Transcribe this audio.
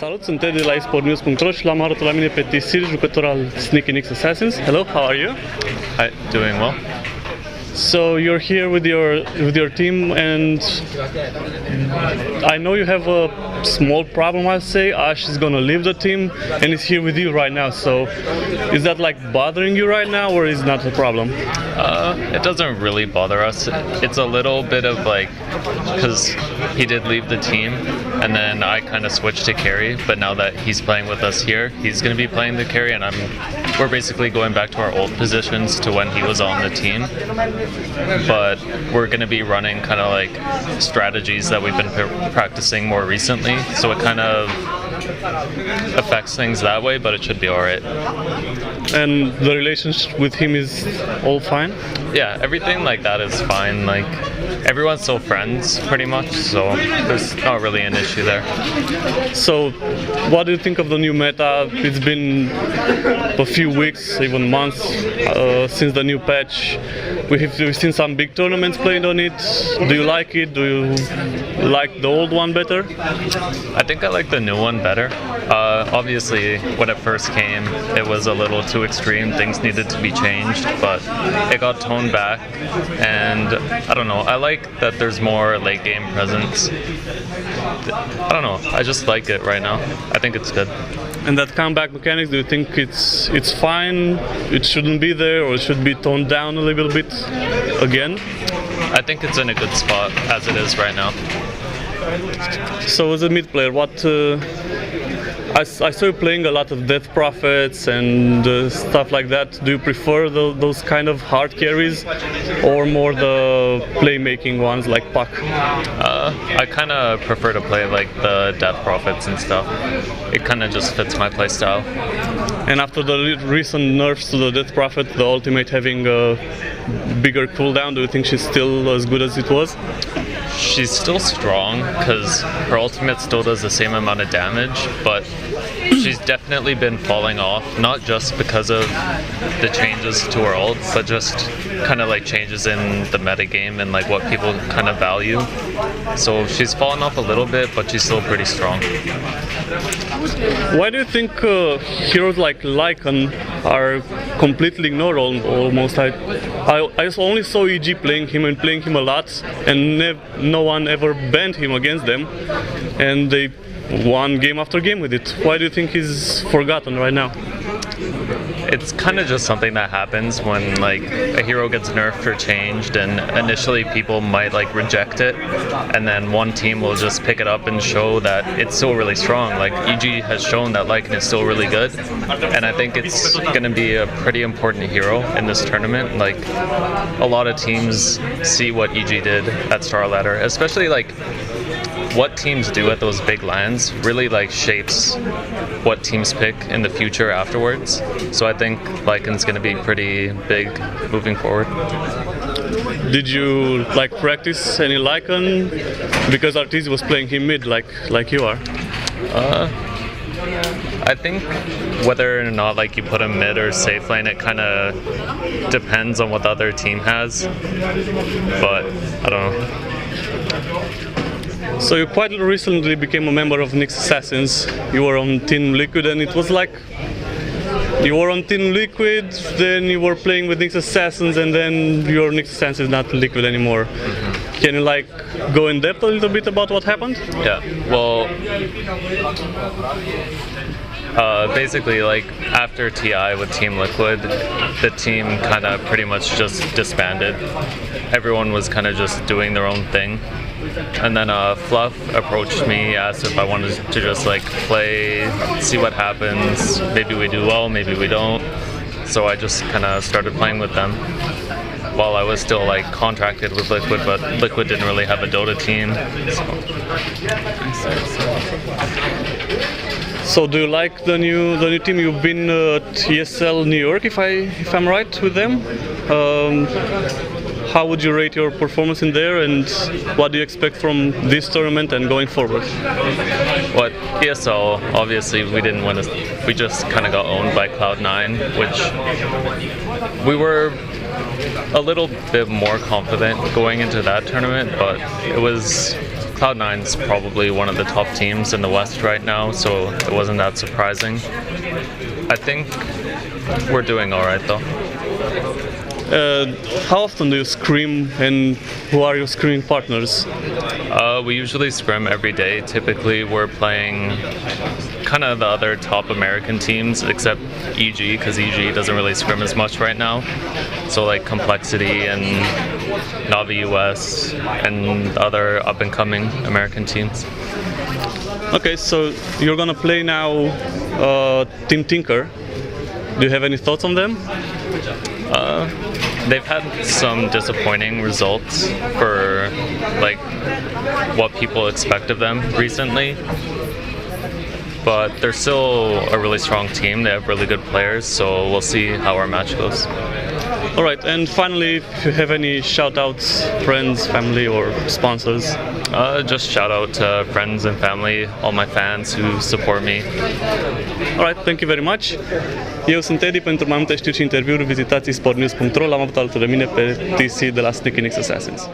Salut, sunt Ted de la esportnews.ro și l-am arătat la mine pe TC, jucător al Sneaky Nix Assassins. Hello, how are you? Hi, doing well. So you're here with your team, and I know you have a small problem. I'll say Ash is gonna leave the team, and he's here with you right now. So is that like bothering you right now, or is not a problem? It doesn't really bother us. It's a little bit of like, because he did leave the team, and then I kind of switched to carry. But now that he's playing with us here, he's going to be playing the carry, and we're basically going back to our old positions to when he was on the team. But we're going to be running kind of like strategies that we've been practicing more recently, so it kind of affects things that way, but it should be alright. And the relationship with him is all fine? Yeah, everything like that is fine. Like, everyone's still friends pretty much, so there's not really an issue there. So what do you think of the new meta? It's been a few weeks, even months, since the new patch. We've seen some big tournaments played on it. Do you like it? Do you like the old one better? I think I like the new one better. Obviously, when it first came, it was a little too extreme. Things needed to be changed, but it got toned back, and I don't know. I like that there's more late game presence. I don't know. I just like it right now. I think it's good. And that comeback mechanics, do you think it's fine? It shouldn't be there, or it should be toned down a little bit again? I think it's in a good spot as it is right now. So as a mid player, I saw you playing a lot of Death Prophets and stuff like that. Do you prefer those kind of hard carries, or more the playmaking ones like Puck? I kind of prefer to play like the Death Prophets and stuff. It kind of just fits my playstyle. And after the recent nerfs to the Death Prophet, the ultimate having a bigger cooldown, do you think she's still as good as it was? She's still strong because her ultimate still does the same amount of damage, but she's definitely been falling off, not just because of the changes to her ult, but just kind of like changes in the meta game and like what people kind of value. So she's fallen off a little bit, but she's still pretty strong. Why do you think heroes like Lycan are completely ignored almost? I only saw EG playing him and playing him a lot, and no one ever banned him against them, and they won game after game with it. Why do you think he's forgotten right now? It's kind of just something that happens when like a hero gets nerfed or changed, and initially people might like reject it, and then one team will just pick it up and show that it's still really strong. Like EG has shown that Lycan is still really good, and I think it's going to be a pretty important hero in this tournament. Like, a lot of teams see what EG did at Star Ladder, especially like what teams do at those big lands really like shapes what teams pick in the future afterwards. So I think Lycan's going to be pretty big moving forward. Did you like practice any Lycan? Because Arteezy was playing him mid like you are. I think whether or not like you put him mid or safe lane, it kind of depends on what the other team has. But I don't know. So you quite recently became a member of Nix Assassins. You were on Team Liquid, and it was like you were on Team Liquid, then you were playing with Nix Assassins, and then your Nix Assassins is not Liquid anymore. Mm-hmm. Can you like go in depth a little bit about what happened? Yeah, well, basically like after TI with Team Liquid, the team kind of pretty much just disbanded. Everyone was kind of just doing their own thing. And then Fluff approached me, asked if I wanted to just like play, see what happens. Maybe we do well, maybe we don't. So I just kind of started playing with them while I was still like contracted with Liquid, but Liquid didn't really have a DotA team. So do you like the new team? You've been at ESL New York, if I'm right with them. How would you rate your performance in there, and what do you expect from this tournament and going forward? Well, ESL, obviously we didn't win. We just kind of got owned by Cloud9, which we were a little bit more confident going into that tournament, but it was Cloud9's probably one of the top teams in the West right now, so it wasn't that surprising. I think we're doing all right though. How often do you scrim, and who are your scrimming partners? We usually scrim every day. Typically, we're playing kind of the other top American teams, except EG, because EG doesn't really scrim as much right now. So like Complexity and Navi US and other up-and-coming American teams. Okay, so you're gonna play now Team Tinker. Do you have any thoughts on them? They've had some disappointing results for like what people expect of them recently, but they're still a really strong team. They have really good players, so we'll see how our match goes. All right, and finally, if you have any shout-outs, friends, family, or sponsors? Just shout out to friends and family, all my fans who support me. All right, thank you very much. Eu sunt Eddie. Pentru mai multe știri și interviuri, vizitați sportnews.ro. L-am avut alături de mine pe TC de la Sneaky Assassins.